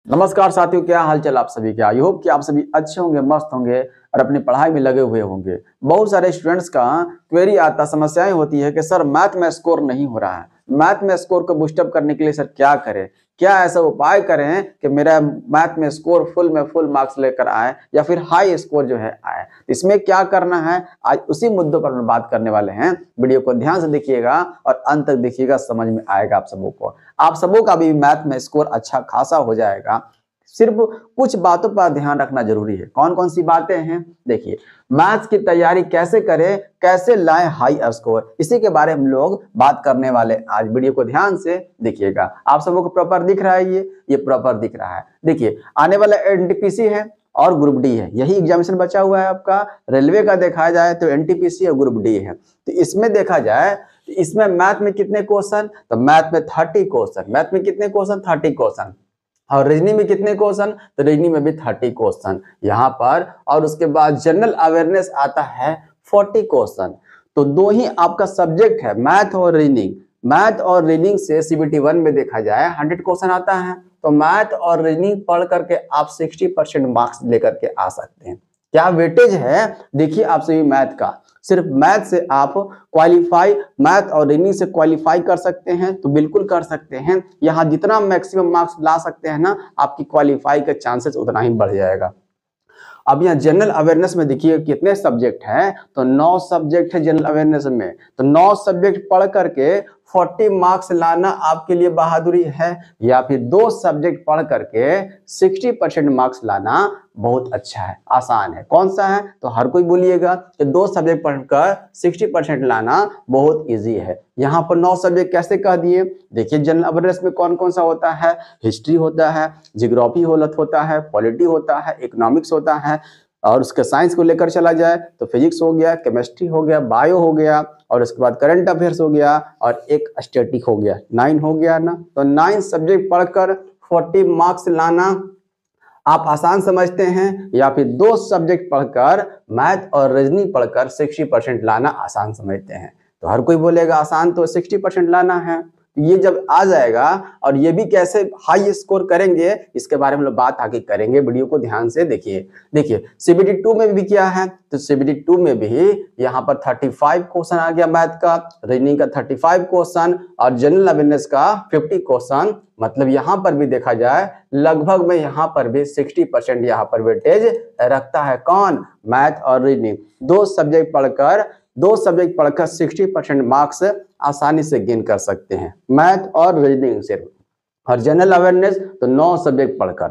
नमस्कार साथियों, क्या हालचाल आप सभी का। आई होप कि आप सभी अच्छे होंगे, मस्त होंगे और अपनी पढ़ाई में लगे हुए होंगे। बहुत सारे स्टूडेंट्स का क्वेरी आता, समस्याएं होती है कि सर मैथ में स्कोर नहीं हो रहा है। मैथ में स्कोर को बूस्टअप करने के लिए सर क्या करें, क्या ऐसा उपाय करें कि मेरा मैथ में स्कोर फुल मार्क्स लेकर आए या फिर हाई स्कोर जो है आए। इसमें क्या करना है, आज उसी मुद्दों पर हम बात करने वाले हैं। वीडियो को ध्यान से देखिएगा और अंत तक देखिएगा, समझ में आएगा आप सबों को। आप सबों का भी मैथ में स्कोर अच्छा खासा हो जाएगा। सिर्फ कुछ बातों पर ध्यान रखना जरूरी है। कौन कौन सी बातें हैं, देखिए। मैथ्स की तैयारी कैसे करें, कैसे लाएं हाई स्कोर, इसी के बारे में हम लोग बात करने वाले। आज वीडियो को ध्यान से देखिएगा। आप सबों को प्रॉपर दिख रहा है, ये प्रॉपर दिख रहा है। देखिए, आने वाला एनटीपीसी है और ग्रुप डी है, यही एग्जामिनेशन बचा हुआ है आपका। रेलवे का देखा जाए तो एनटीपीसी और ग्रुप डी है। तो इसमें देखा जाए, इसमें मैथ में कितने क्वेश्चन, तो मैथ में 30 क्वेश्चन। मैथ में कितने क्वेश्चन, 30 क्वेश्चन। और रीजनिंग में कितने क्वेश्चन, तो रीजनिंग में भी 30 क्वेश्चन यहाँ पर। और उसके बाद जनरल अवेयरनेस आता है 40 क्वेश्चन। तो दो ही आपका सब्जेक्ट है, मैथ और रीजनिंग। मैथ और रीजनिंग से सीबीटी 1 में देखा जाए 100 क्वेश्चन आता है। तो मैथ और रीजनिंग पढ़ करके आप 60% मार्क्स लेकर के आ सकते हैं। क्या वेटेज है, देखिए आप सभी मैथ का। सिर्फ मैथ से आप क्वालिफाई, मैथ और रीजनिंग से क्वालिफाई कर सकते हैं, तो बिल्कुल कर सकते हैं। यहाँ जितना मैक्सिमम मार्क्स ला सकते हैं ना, आपकी क्वालिफाई का चांसेस उतना ही बढ़ जाएगा। अब यहाँ जनरल अवेयरनेस में देखिए कितने सब्जेक्ट हैं, तो 9 सब्जेक्ट है जनरल अवेयरनेस में। तो 9 सब्जेक्ट पढ़ करके 40 मार्क्स लाना आपके लिए बहादुरी है, या फिर 2 सब्जेक्ट पढ़ करके 60% मार्क्स लाना बहुत अच्छा है, आसान है। कौन सा है, तो हर कोई बोलिएगा कि 2 सब्जेक्ट पढ़कर 60% लाना बहुत इजी है। यहाँ पर 9 सब्जेक्ट कैसे कह दिए, देखिए जनरल अवेयरनेस में कौन कौन सा होता है। हिस्ट्री होता है, जियोग्राफी होता है, पॉलिटी होता है, इकोनॉमिक्स होता है। और उसके साइंस को लेकर चला जाए तो फिजिक्स हो गया, केमिस्ट्री हो गया, बायो हो गया, और उसके बाद करंट अफेयर्स हो गया, और एक स्टैटिक हो गया। 9 हो गया ना। तो 9 सब्जेक्ट पढ़कर 40 मार्क्स लाना आप आसान समझते हैं, या फिर 2 सब्जेक्ट पढ़कर मैथ और रीजनिंग पढ़कर 60% लाना आसान समझते हैं। तो हर कोई बोलेगा आसान तो 60% लाना है। ये जब आ जाएगा, और ये भी कैसे हाई स्कोर करेंगे, इसके बारे में लोग बात आगे करेंगे। वीडियो को ध्यान से देखिए सीबीटी 2 में भी क्या है, तो सीबीटी 2 में भी यहाँ पर 35 क्वेश्चन आ गया मैथ का, रीजनिंग का 35 क्वेश्चन, और जनरल अवेयरनेस का 50 क्वेश्चन। मतलब यहाँ पर भी देखा जाए लगभग में यहाँ पर भी 60% यहाँ पर वेटेज रखता है। कौन, मैथ और रीजनिंग। 2 सब्जेक्ट पढ़कर 60% मार्क्स आसानी से गेन कर सकते हैं, मैथ और रीजनिंग सिर्फ। और जनरल अवेयरनेस तो 9 सब्जेक्ट पढ़कर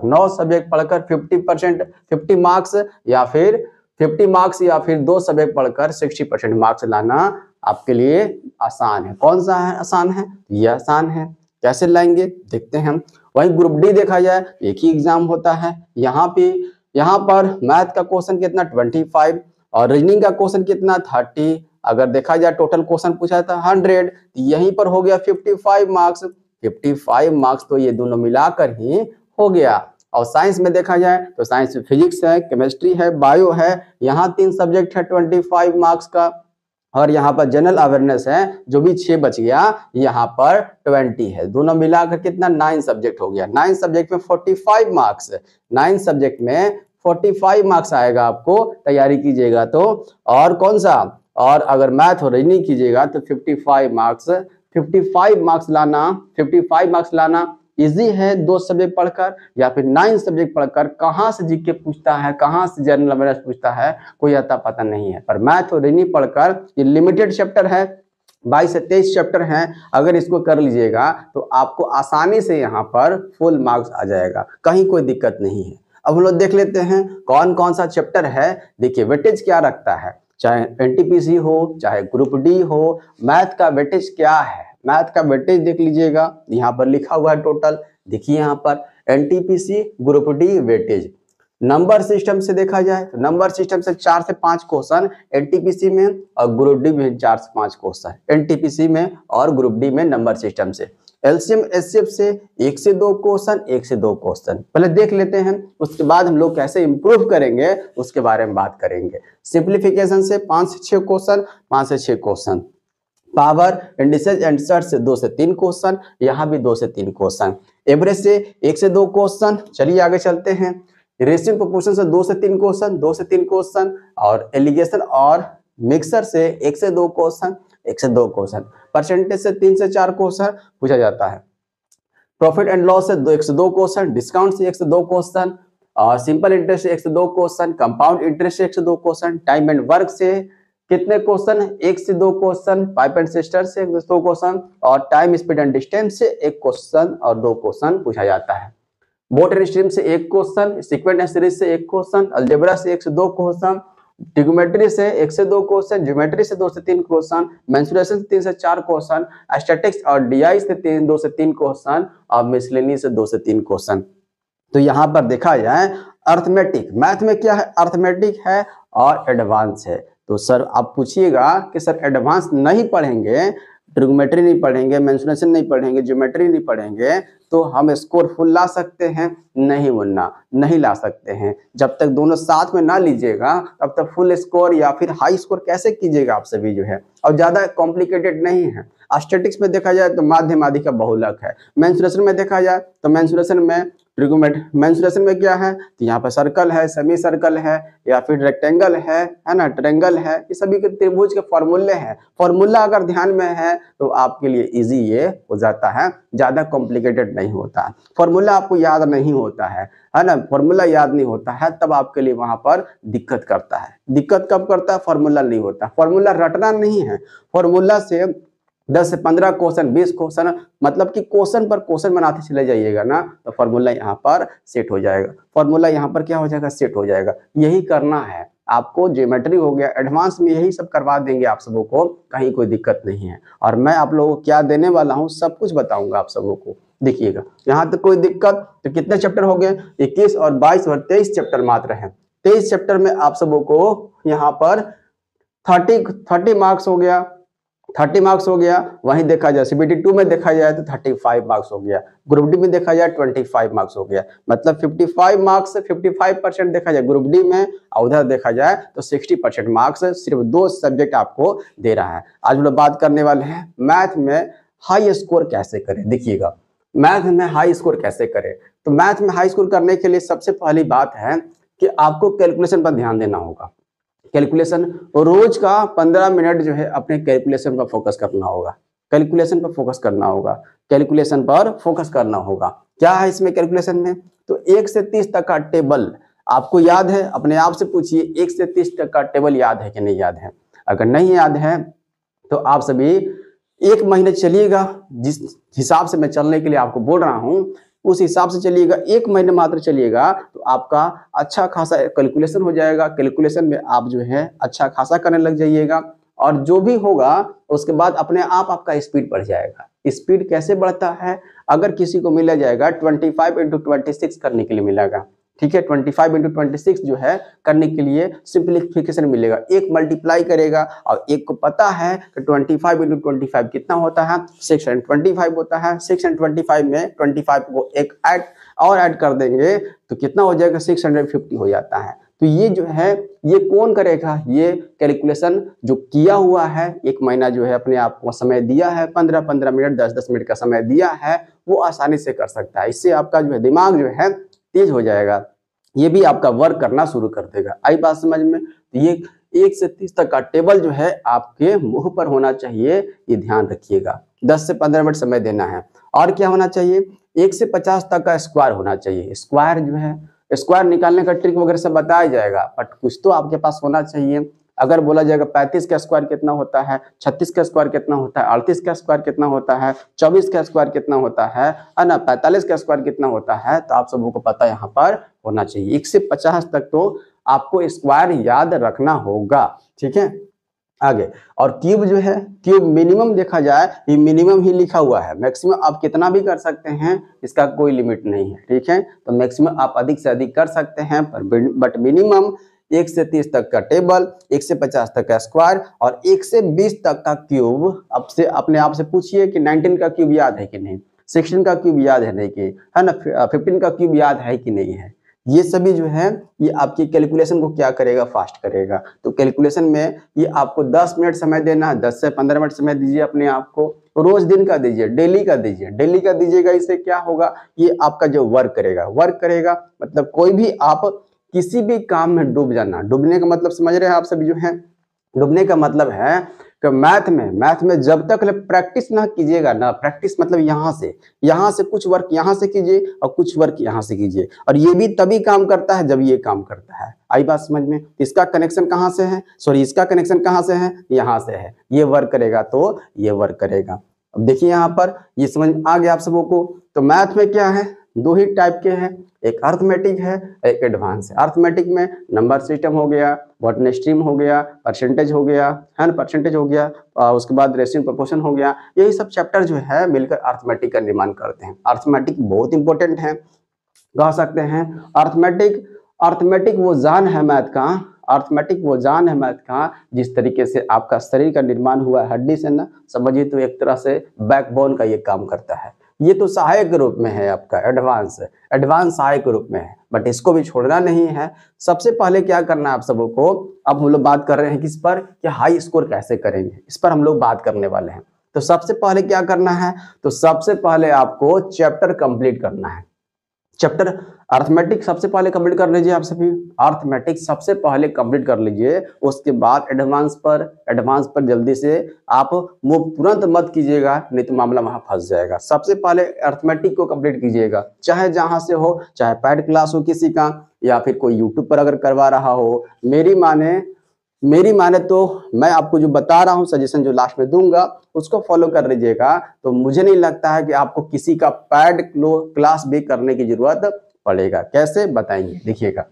50 मार्क्स, या फिर 50 मार्क्स, या फिर 2 सब्जेक्ट पढ़कर 60% मार्क्स लाना आपके लिए आसान है। कौन सा है आसान है, ये आसान है। कैसे लाएंगे देखते हैं हम। वही ग्रुप डी देखा जाए, एक ही एग्जाम होता है। यहाँ पर मैथ का क्वेश्चन कितना, 25, और रीजनिंग का क्वेश्चन कितना, 30। अगर देखा जाए टोटल क्वेश्चन पूछा था 100, तो यहीं पर हो गया 55 मार्क्स। 55 मार्क्स तो ये दोनों मिलाकर ही हो गया। और साइंस में देखा जाए तो साइंस में फिजिक्स है, केमिस्ट्री है, बायो है। यहाँ 3 सब्जेक्ट है 25 मार्क्स का। और यहाँ पर जनरल अवेयरनेस है, जो भी 6 बच गया, यहाँ पर 20 है। दोनों मिलाकर कितना, 9 सब्जेक्ट हो गया। 9 सब्जेक्ट में 45 मार्क्स, 9 सब्जेक्ट में 45 मार्क्स आएगा आपको, तैयारी कीजिएगा तो। और कौन सा, और अगर मैथ और रीजनिंग कीजिएगा तो 55 मार्क्स लाना इजी है। 2 सब्जेक्ट पढ़कर या फिर 9 सब्जेक्ट पढ़कर। कहाँ से जीके पूछता है, कहाँ से जनरल अवेयरनेस पूछता है, कोई अता पता नहीं है। पर मैथ और रीजनिंग पढ़कर, ये लिमिटेड चैप्टर है, 22 से 23 चैप्टर हैं। अगर इसको कर लीजिएगा तो आपको आसानी से यहाँ पर फुल मार्क्स आ जाएगा, कहीं कोई दिक्कत नहीं है। अब हम लोग देख लेते हैं कौन कौन सा चैप्टर है। देखिए वेटेज क्या रखता है, चाहे एनटीपीसी हो, चाहे ग्रुप डी हो, मैथ का वेटेज क्या है। मैथ का वेटेज देख लीजिएगा, यहाँ पर लिखा हुआ है टोटल। देखिए यहाँ पर NTPC, group D weightage. Number system से देखा जाए तो नंबर सिस्टम से 4 से 5 क्वेश्चन एनटीपीसी में, और ग्रुप डी में 4 से 5 क्वेश्चन एनटीपीसी में और ग्रुप डी में नंबर सिस्टम से। एलसीएम एचसीएफ से 1 से 2 क्वेश्चन, 1 से 2 क्वेश्चन पहले देख लेते हैं। उसके बाद हम लोग कैसे इंप्रूव करेंगे उसके बारे में बात करेंगे। सिंप्लीफिकेशन से 5 से 6 क्वेश्चन, 5 से 6 question. Power, indices and search से 2 से 3 क्वेश्चन, यहाँ भी 2 से 3 क्वेश्चन। एवरेज से 1 से 2 क्वेश्चन। चलिए आगे चलते हैं। रेशियो प्रोपोर्शन से 2 से 3 क्वेश्चन, 2 से 3 क्वेश्चन। और एलिगेशन और मिक्सर से 1 से 2 क्वेश्चन, 1 से 2 क्वेश्चन। परसेंटेज से 3 से 4 क्वेश्चन पूछा जाता है। प्रॉफिट एंड लॉस से 1 से 2 क्वेश्चन, डिस्काउंट से 1 से 2 क्वेश्चन, और सिंपल इंटरेस्ट से 1 से 2 क्वेश्चन, कंपाउंड इंटरेस्ट से 1 से 2 क्वेश्चन, टाइम एंड वर्क से कितने क्वेश्चन, 1 से 2 क्वेश्चन, पाइप एंड सिस्टर से 1 से 2 क्वेश्चन, और टाइम स्पीड एंड डिस्टेंस से 1 क्वेश्चन और 2 क्वेश्चन पूछा जाता है। बोट एंड स्ट्रीम से 1 क्वेश्चन, सीक्वेंट एंड सीरीज से 1 क्वेश्चन, अलजेब्रा से 1 से 2 क्वेश्चन, ट्रिग्नोमेट्री से 1 से 2 क्वेश्चन, ज्योमेट्री से 2 से 3 क्वेश्चन, मेंसुरेशन से 3 से 4 क्वेश्चन, स्टैटिक्स और डीआई से 2 से 3 क्वेश्चन, और मिसलेनियस से 2 से 3 क्वेश्चन। तो यहाँ पर देखा जाए अर्थमेटिक, मैथ में क्या है, अर्थमेटिक है और एडवांस है। तो सर आप पूछिएगा कि सर एडवांस नहीं पढ़ेंगे, ट्रिग्नोमेट्री नहीं पढ़ेंगे, मेंसुरेशन नहीं पढ़ेंगे, ज्योमेट्री नहीं पढ़ेंगे, तो हम स्कोर फुल ला सकते हैं? नहीं मुन्ना, नहीं ला सकते हैं। जब तक दोनों साथ में ना लीजिएगा तब तक फुल स्कोर या फिर हाई स्कोर कैसे कीजिएगा आप सभी जो है। और ज्यादा कॉम्प्लिकेटेड नहीं है। स्टैटिक्स में देखा जाए तो माध्यम आदि का बहुलक है। मेंसुरेशन में देखा जाए तो मेंसुरेशन में मेंसुरेशन में क्या है, तो यहाँ पर सर्कल है, सेमी सर्कल है, या फिर रेक्टेंगल है ना, ट्रायंगल है, ये सभी के त्रिभुज के फॉर्मूले हैं। फॉर्मूला अगर ध्यान में है तो आपके लिए इजी ये हो जाता है, ज्यादा कॉम्प्लिकेटेड नहीं होता है। फॉर्मूला आपको याद नहीं होता है ना, फॉर्मूला याद नहीं होता है तब आपके लिए वहां पर दिक्कत करता है। दिक्कत कब करता है? फॉर्मूला नहीं होता। फॉर्मूला रटना नहीं है, फॉर्मूला से 10 से 15 क्वेश्चन, 20 क्वेश्चन, मतलब कि क्वेश्चन पर क्वेश्चन बनाते चले जाइएगा ना, तो फॉर्मूला यहाँ पर सेट हो जाएगा। फॉर्मूला यहाँ पर क्या हो जाएगा? सेट हो जाएगा। यही करना है आपको। ज्योमेट्री हो गया, एडवांस में यही सब करवा देंगे आप सबों को, कहीं कोई दिक्कत नहीं है। और मैं आप लोगों को क्या देने वाला हूँ सब कुछ बताऊंगा आप सबों को। देखिएगा यहाँ तक कोई दिक्कत? तो कितने चैप्टर हो गए? 21 और 22 और 23 चैप्टर मात्र है। 23 चैप्टर में आप सबों को यहाँ पर 30 मार्क्स हो गया, 30 मार्क्स हो गया। वहीं देखा जाए CBT 2 में देखा जाए तो 35 मार्क्स हो गया। ग्रुप डी में देखा जाए 25 मार्क्स हो गया। मतलब 55 मार्क्स से 55% देखा जाए ग्रुप डी में, और उधर देखा जाए तो 60% मार्क्स सिर्फ 2 सब्जेक्ट आपको दे रहा है। आज हम लोग बात करने वाले हैं मैथ में हाई स्कोर कैसे करें। देखिएगा मैथ में हाई स्कोर कैसे करें। तो मैथ में हाई स्कोर करने के लिए सबसे पहली बात है कि आपको कैलकुलेशन पर ध्यान देना होगा। कैलकुलेशन रोज का 15 मिनट जो है अपने कैलकुलेशन पर फोकस करना होगा। कैलकुलेशन पर फोकस करना होगा। कैलकुलेशन पर फोकस करना होगा। क्या है इसमें कैलकुलेशन में? तो 1 से 30 तक का टेबल आपको याद है? अपने आप से पूछिए 1 से 30 तक का टेबल याद है कि नहीं याद है? अगर नहीं याद है तो आप सभी 1 महीने चलिएगा। जिस हिसाब से मैं चलने के लिए आपको बोल रहा हूं उस हिसाब से चलिएगा। 1 महीने मात्र चलिएगा तो आपका अच्छा खासा कैलकुलेशन हो जाएगा। कैलकुलेशन में आप जो है अच्छा खासा करने लग जाइएगा, और जो भी होगा उसके बाद अपने आप आपका स्पीड बढ़ जाएगा। स्पीड कैसे बढ़ता है? अगर किसी को मिला जाएगा 25 × 26 करने के लिए मिलेगा, ठीक है, 25 × 26 जो है करने के लिए सिंप्लीफिकेशन मिलेगा। 1 मल्टीप्लाई करेगा और 1 को पता है कि 25 × 25 कितना होता है? 625 होता है। 625 में 25 को एक ऐड कर देंगे तो कितना हो जाएगा? 650 हो जाता है। तो ये जो है ये कौन करेगा? ये कैलकुलेशन जो किया हुआ है 1 महीना जो है अपने आप को समय दिया है, 15-15 मिनट 10-10 मिनट का समय दिया है, वो आसानी से कर सकता है। इससे आपका जो है दिमाग जो है तेज हो जाएगा। ये भी आपका वर्क करना शुरू कर देगा। आई बात समझ में? तो ये 1 से 30 तक का टेबल जो है आपके मुंह पर होना चाहिए, ये ध्यान रखिएगा। 10 से 15 मिनट समय देना है। और क्या होना चाहिए? 1 से 50 तक का स्क्वायर होना चाहिए। स्क्वायर जो है, स्क्वायर निकालने का ट्रिक वगैरह सब बताया जाएगा, बट कुछ तो आपके पास होना चाहिए। अगर बोला जाएगा 35 का स्क्वायर कितना होता है, 36 का स्क्वायर कितना होता है, 38 का स्क्वायर कितना होता है, 24 का स्क्वायर कितना होता है ना, 45 का स्क्वायर कितना होता है, तो आप सबको पता यहाँ पर होना चाहिए। 1 से 50 तक तो आपको स्क्वायर याद रखना होगा, ठीक है। आगे और क्यूब जो है, क्यूब मिनिमम देखा जाए ये मिनिमम ही लिखा हुआ है। मैक्सिमम आप कितना भी कर सकते हैं, इसका कोई लिमिट नहीं है, ठीक है। तो मैक्सिमम आप अधिक से अधिक कर सकते हैं, बट मिनिमम 1 से 30 तक का टेबल, 1 से 50 तक का स्क्वायर और 1 से 20 तक का क्यूब। अब से अपने आप से पूछिए कि 19 का क्यूब याद है कि नहीं, 16 का क्यूब याद है नहीं कि, है ना, 15 का क्यूब याद है कि नहीं है। ये सभी जो है ये आपकी कैलकुलेशन को क्या करेगा, फास्ट करेगा। तो कैलकुलेशन में ये आपको 10 मिनट समय देना है, 10 से 15 मिनट समय दीजिए अपने आप को, रोज दिन का दीजिए, डेली का दीजिए, डेली का दीजिएगा। इससे क्या होगा, ये आपका जो वर्क करेगा मतलब कोई भी आप किसी भी काम में डूब जाना, डूबने का मतलब समझ रहे हैं आप सभी जो है, डूबने का मतलब है कि मैथ में जब तक प्रैक्टिस ना कीजिएगा ना, प्रैक्टिस मतलब यहाँ से कुछ वर्क यहाँ से कीजिए और कुछ वर्क यहाँ से कीजिए, और ये भी तभी काम करता है जब ये काम करता है। आई बात समझ में? इसका कनेक्शन कहाँ से है, सॉरी इसका कनेक्शन कहाँ से है, यहाँ से है। ये वर्क करेगा तो ये वर्क करेगा। अब देखिए यहाँ पर ये समझ आ गया आप सबों को। तो मैथ में क्या है, दो ही टाइप के हैं, एक अर्थमेटिक है, एक एडवांस है। अर्थमेटिक में नंबर सिस्टम हो गया, बॉटनी स्ट्रीम हो गया, परसेंटेज हो गया, है ना, परसेंटेज हो गया, उसके बाद रेशियो प्रोपोर्शन हो गया। यही सब चैप्टर जो है मिलकर अर्थमेटिक का निर्माण करते हैं। अर्थमेटिक बहुत इंपॉर्टेंट है, कह सकते हैं अर्थमेटिक वो जान है मैथ का, अर्थमेटिक वो जान है मैथ का जिस तरीके से आपका शरीर का निर्माण हुआ है हड्डी से ना, समझिए तो एक तरह से बैकबोन का ये काम करता है। ये तो सहायक रूप में है आपका, एडवांस सहायक रूप में है, बट इसको भी छोड़ना नहीं है। सबसे पहले क्या करना है आप सबों को, अब हम लोग बात कर रहे हैं किस पर, कि हाई स्कोर कैसे करेंगे, इस पर हम लोग बात करने वाले हैं। तो सबसे पहले क्या करना है, तो सबसे पहले आपको चैप्टर कंप्लीट करना है। चैप्टर अर्थमेटिक सबसे पहले कंप्लीट कर लीजिए, आप सभी अर्थमेटिक सबसे पहले कंप्लीट कर लीजिए। उसके बाद एडवांस पर जल्दी से आप मूव तुरंत मत कीजिएगा, नहीं तो मामला वहां फंस जाएगा। सबसे पहले अर्थमेटिक को कंप्लीट कीजिएगा, चाहे जहां से हो, चाहे पैड क्लास हो किसी का, या फिर कोई यूट्यूब पर अगर करवा रहा हो। मेरी माने तो मैं आपको जो बता रहा हूं, सजेशन जो लास्ट में दूंगा उसको फॉलो कर लीजिएगा। तो मुझे नहीं लगता है कि आपको किसी का पैड क्लास भी करने की जरूरत पड़ेगा। कैसे बताएंगे, देखिएगा।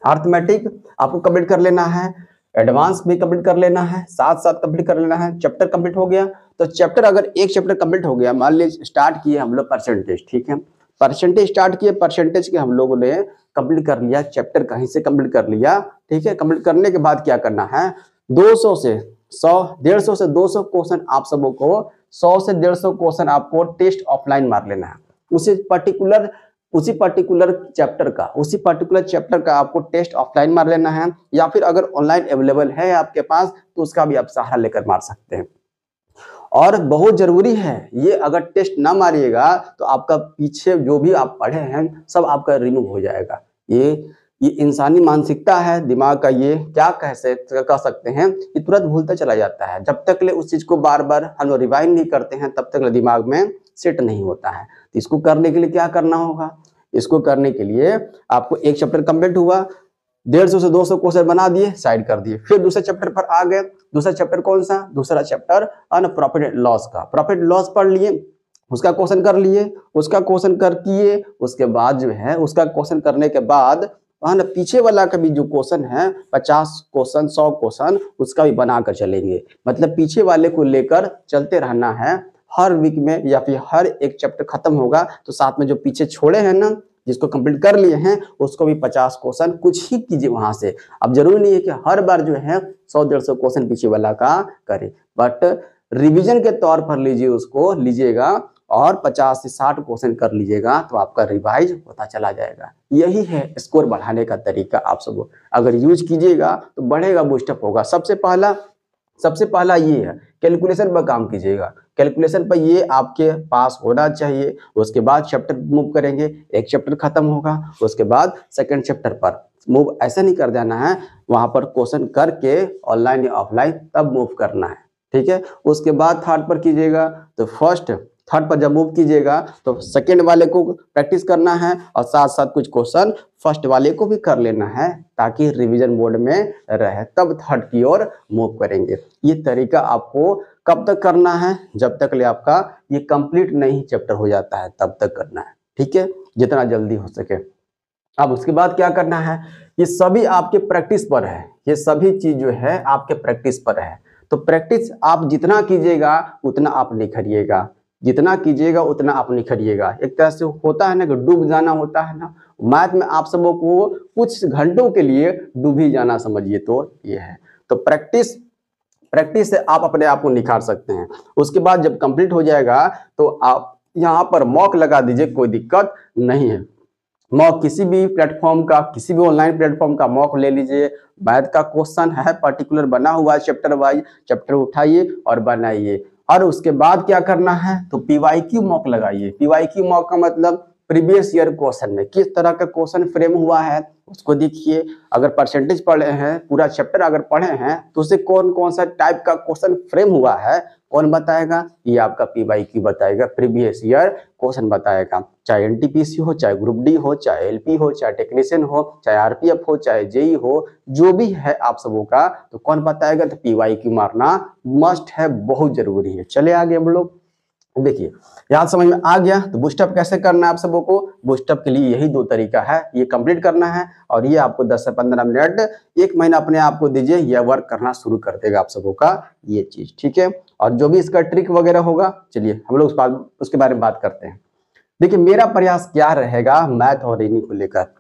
अर्थमेटिक आपको कंप्लीट कर लेना है, एडवांस भी कंप्लीट कर लेना है, साथ साथ कंप्लीट कर लेना है। चैप्टर कंप्लीट हो गया, तो चैप्टर अगर एक चैप्टर कंप्लीट हो गया, मान लीजिए स्टार्ट किए हम लोग परसेंटेज, ठीक है, परसेंटेज स्टार्ट किए, परसेंटेज के हम लोगों ने कंप्लीट कर लिया, चैप्टर कहीं से कंप्लीट कर लिया, ठीक है। कंप्लीट करने के बाद क्या करना है, 200 से 100, 150 से 200 क्वेश्चन आप सबों को, 100 से 150 क्वेश्चन आपको टेस्ट ऑफलाइन मार लेना है। उसी पर्टिकुलर चैप्टर का आपको टेस्ट ऑफलाइन मार लेना है, या फिर अगर ऑनलाइन अवेलेबल है आपके पास तो उसका भी आप सहारा लेकर मार सकते हैं। और बहुत जरूरी है, ये अगर टेस्ट ना मारिएगा तो आपका पीछे जो भी आप पढ़े हैं सब आपका रिमूव हो जाएगा। ये इंसानी मानसिकता है, दिमाग का ये क्या कह सकते हैं, ये तुरंत भूलता चला जाता है। जब तक ले उस चीज को बार बार हम रिवाइंड नहीं करते हैं तब तक दिमाग में सेट नहीं होता है। तो इसको करने के लिए क्या करना होगा, इसको करने के लिए आपको एक चैप्टर कंप्लीट हुआ, 150 से 200 क्वेश्चन बना दिए, साइड कर दिए, फिर दूसरे चैप्टर पर आ गए। दूसरा चैप्टर कौन सा, दूसरा चैप्टर प्रॉफिट एंड लॉस का, प्रॉफिट लॉस पढ़ लिए, उसका क्वेश्चन कर लिए, उसका क्वेश्चन कर किए, उसके बाद जो है उसका क्वेश्चन करने के बाद ना पीछे वाला का भी जो क्वेश्चन है 50 क्वेश्चन 100 क्वेश्चन उसका भी बनाकर चलेंगे। मतलब पीछे वाले को लेकर चलते रहना है हर वीक में, या फिर हर एक चैप्टर खत्म होगा तो साथ में जो पीछे छोड़े हैं ना, जिसको कंप्लीट कर लिए हैं उसको भी 50 क्वेश्चन कुछ ही कीजिए वहां से। अब जरूरी नहीं है कि हर बार जो है 100-150 क्वेश्चन पीछे वाला का करे, बट रिवीजन के तौर पर लीजिए, उसको लीजिएगा और 50 से 60 क्वेश्चन कर लीजिएगा तो आपका रिवाइज होता चला जाएगा। यही है स्कोर बढ़ाने का तरीका। आप सब अगर यूज कीजिएगा तो बढ़ेगा, बूस्टअप होगा। सबसे पहला ये है, कैलकुलेशन पर काम कीजिएगा। कैलकुलेशन पर ये आपके पास होना चाहिए। उसके बाद चैप्टर मूव करेंगे, एक चैप्टर खत्म होगा, उसके बाद सेकंड चैप्टर पर मूव। ऐसा नहीं कर जाना है, वहां पर क्वेश्चन करके ऑनलाइन या ऑफलाइन तब मूव करना है, ठीक है। उसके बाद थर्ड पर कीजिएगा, तो थर्ड पर जब मूव कीजिएगा तो सेकंड वाले को प्रैक्टिस करना है और साथ साथ कुछ क्वेश्चन फर्स्ट वाले को भी कर लेना है ताकि रिवीजन मोड में रहे, तब थर्ड की ओर मूव करेंगे। ये तरीका आपको कब तक करना है, जब तक ले आपका ये कंप्लीट नहीं चैप्टर हो जाता है तब तक करना है, ठीक है, जितना जल्दी हो सके। अब उसके बाद क्या करना है, ये सभी आपके प्रैक्टिस पर है, ये सभी चीज जो है आपके प्रैक्टिस पर है। तो प्रैक्टिस आप जितना कीजिएगा उतना आप निखरिएगा, जितना कीजिएगा उतना आप निखरिएगा। एक तरह से होता है ना कि डूब जाना होता है ना, मैथ में आप सबों को कुछ घंटों के लिए डूब ही जाना समझिए तो ये है। तो प्रैक्टिस से आप अपने आप को निखार सकते हैं। उसके बाद जब कंप्लीट हो जाएगा तो आप यहाँ पर मॉक लगा दीजिए, कोई दिक्कत नहीं है। मॉक किसी भी प्लेटफॉर्म का, किसी भी ऑनलाइन प्लेटफॉर्म का मॉक ले लीजिए। मैथ का क्वेश्चन है पर्टिकुलर बना हुआ है चैप्टर वाइज, चैप्टर उठाइए और बनाइए। और उसके बाद क्या करना है, तो पीवाईक्यू मॉक लगाइए। पीवाईक्यू मॉक का मतलब प्रीवियस ईयर क्वेश्चन में किस तरह का क्वेश्चन फ्रेम हुआ है उसको देखिए। अगर परसेंटेज पढ़े हैं, पूरा चैप्टर अगर पढ़े हैं, तो उसे कौन कौन सा टाइप का क्वेश्चन फ्रेम हुआ है कौन बताएगा, ये आपका पीवाईक्यू बताएगा, प्रीवियस ईयर क्वेश्चन बताएगा। चाहे एनटीपीसी हो, चाहे ग्रुप डी हो, चाहे एलपी हो, चाहे टेक्नीशियन हो, चाहे आरपीएफ हो, चाहे जेई हो, जो भी है आप सबों का, तो कौन बताएगा, तो पीवाईक्यू मारना मस्ट है, बहुत जरूरी है। चले आगे हम लोग देखिए, याद समझ में आ गया। तो बूस्टअप कैसे करना है आप सबों को, बूस्टअप के लिए यही दो तरीका है, ये कंप्लीट करना है और ये आपको 10 से 15 मिनट, एक महीना अपने आप को दीजिए, यह वर्क करना शुरू कर देगा आप सबों का ये चीज, ठीक है। और जो भी इसका ट्रिक वगैरह होगा, चलिए हम लोग उसके बारे में बात करते हैं। देखिए मेरा प्रयास क्या रहेगा मैथ और रीजनिंग को लेकर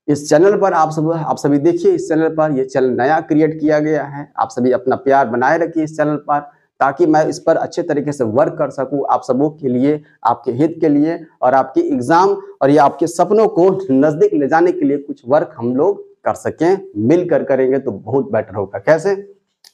इस चैनल पर, आप सभी देखिए इस चैनल पर, ये चैनल नया क्रिएट किया गया है, आप सभी अपना प्यार बनाए रखिए इस चैनल पर, ताकि मैं इस पर अच्छे तरीके से वर्क कर सकूं आप सबों के लिए, आपके हित के लिए, और आपके एग्जाम और ये आपके सपनों को नजदीक ले जाने के लिए कुछ वर्क हम लोग कर सकें, मिलकर करेंगे तो बहुत बेटर होगा। कैसे,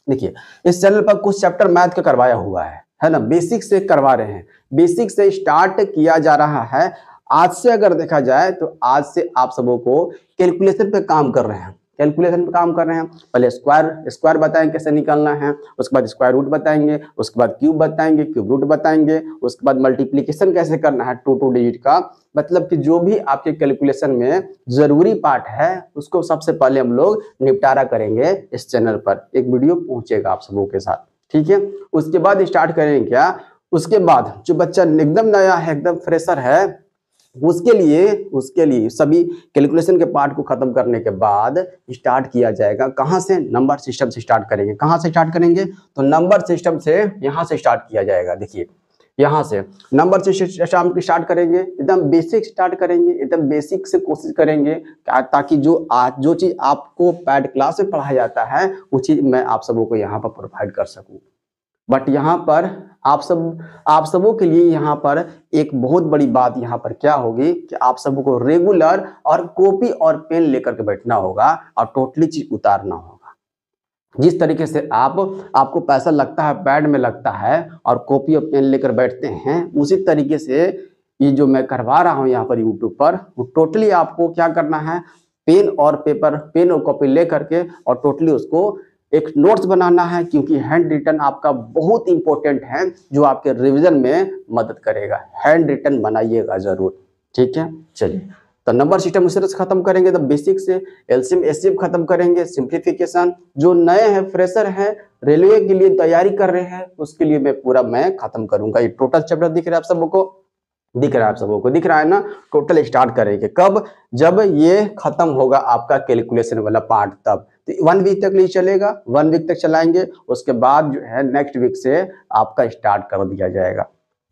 देखिए इस चैनल पर कुछ चैप्टर मैथ का करवाया हुआ है ना, बेसिक से करवा रहे हैं, बेसिक से स्टार्ट किया जा रहा है। आज से अगर देखा जाए तो आज से आप सबों को कैलकुलेशन पे काम कर रहे हैं, कैलकुलेशन पे काम कर रहे हैं। पहले स्क्वायर बताएंगे कैसे निकालना है, उसके बाद स्क्वायर रूट बताएंगे, उसके बाद क्यूब बताएंगे, क्यूब रूट बताएंगे, उसके बाद मल्टीप्लिकेशन कैसे करना है 2 डिजिट का। मतलब कि जो भी आपके कैलकुलेशन में जरूरी पार्ट है उसको सबसे पहले हम लोग निपटारा करेंगे इस चैनल पर, एक वीडियो पहुंचेगा आप सबों के साथ, ठीक है। उसके बाद स्टार्ट करेंगे क्या, उसके बाद जो बच्चा एकदम नया है, एकदम फ्रेशर है, उसके लिए सभी कैलकुलेशन के पार्ट को खत्म करने के बाद स्टार्ट किया जाएगा। कहां से, नंबर सिस्टम से स्टार्ट करेंगे। कहां से स्टार्ट करेंगे, तो नंबर सिस्टम से यहां से स्टार्ट किया जाएगा। देखिए यहां से नंबर सिस्टम स्टार्ट करेंगे, एकदम बेसिक स्टार्ट करेंगे, एकदम बेसिक से कोशिश करेंगे ताकि जो चीज आपको पैड क्लास में पढ़ाया जाता है वो चीज मैं आप सबों को यहाँ पर प्रोवाइड कर सकूं। बट यहाँ पर आप सबों के लिए यहाँ पर एक बहुत बड़ी बात यहाँ पर क्या होगी कि आप सबों को रेगुलर और कॉपी और पेन लेकर के बैठना होगा और टोटली चीज उतारना होगा। जिस तरीके से आपको पैसा लगता है, पैड में लगता है और कॉपी और पेन लेकर बैठते हैं, उसी तरीके से ये जो मैं करवा रहा हूँ यहाँ पर यूट्यूब पर, वो टोटली आपको क्या करना है, पेन और कॉपी ले करके और टोटली उसको एक नोट्स बनाना है, क्योंकि हैंड रिटन आपका बहुत इंपॉर्टेंट है जो आपके रिवीजन में मदद करेगा। हैंड रिटन बनाइएगा जरूर, ठीक है। चलिए तो नंबर सिस्टम उस तरह से खत्म करेंगे, तो बेसिक से एलसीएम एचसीएफ खत्म करेंगे, सिंप्लीफिकेशन जो नए हैं, फ्रेशर हैं, रेलवे के लिए तैयारी कर रहे हैं, उसके लिए मैं खत्म करूंगा। ये टोटल चैप्टर दिख रहा है आप सबको, दिख रहा है ना, टोटल स्टार्ट करेंगे कब, जब ये खत्म होगा आपका कैलकुलेशन वाला पार्ट, तब तो 1 वीक तक नहीं चलेगा, 1 वीक तक चलाएंगे, उसके बाद जो है नेक्स्ट वीक से आपका स्टार्ट कर दिया जाएगा।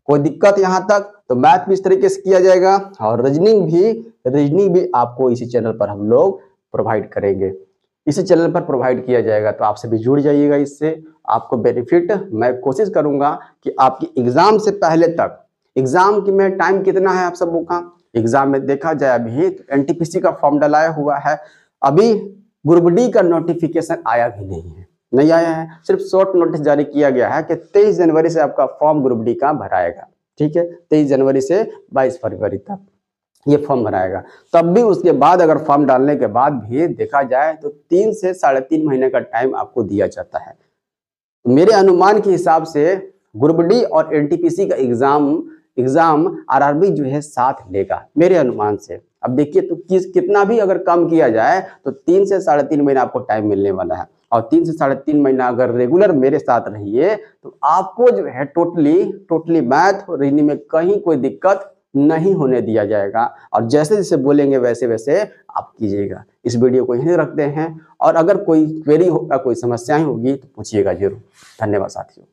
कोई दिक्कत यहाँ तक, तो मैथ भी इस तरीके से किया जाएगा और रीजनिंग भी आपको इसी चैनल पर हम लोग प्रोवाइड करेंगे, इसी चैनल पर प्रोवाइड किया जाएगा। तो आपसे भी जुड़ जाइएगा, इससे आपको बेनिफिट। मैं कोशिश करूंगा कि आपकी एग्जाम से पहले तक, एग्जाम की में टाइम कितना है आप सबों का, एग्जाम में देखा जाए अभी तो एनटीपीसी का फॉर्म डलाया हुआ है, अभी ग्रुप डी का नोटिफिकेशन आया भी नहीं आया है, सिर्फ शॉर्ट नोटिस जारी किया गया है कि 23 जनवरी से आपका फॉर्म ग्रुप डी का भराएगा, ठीक है। 23 जनवरी से 22 फरवरी तक ये फॉर्म भराएगा। तब भी उसके बाद अगर फॉर्म डालने के बाद भी देखा जाए तो 3 से 3.5 महीने का टाइम आपको दिया जाता है। मेरे अनुमान के हिसाब से ग्रुप डी और एनटीपीसी का एग्जाम आरआरबी जो है साथ लेगा मेरे अनुमान से। अब देखिए तो कितना भी अगर कम किया जाए तो 3 से 3.5 महीना आपको टाइम मिलने वाला है, और 3 से 3.5 महीना अगर रेगुलर मेरे साथ रहिए तो आपको जो है टोटली मैथ और रीजनिंग में कहीं कोई दिक्कत नहीं होने दिया जाएगा, और जैसे जैसे बोलेंगे वैसे वैसे आप कीजिएगा। इस वीडियो को यहीं रखते हैं, और अगर कोई क्वेरी होगा, कोई समस्याएं होगी तो पूछिएगा जरूर। धन्यवाद साथियों।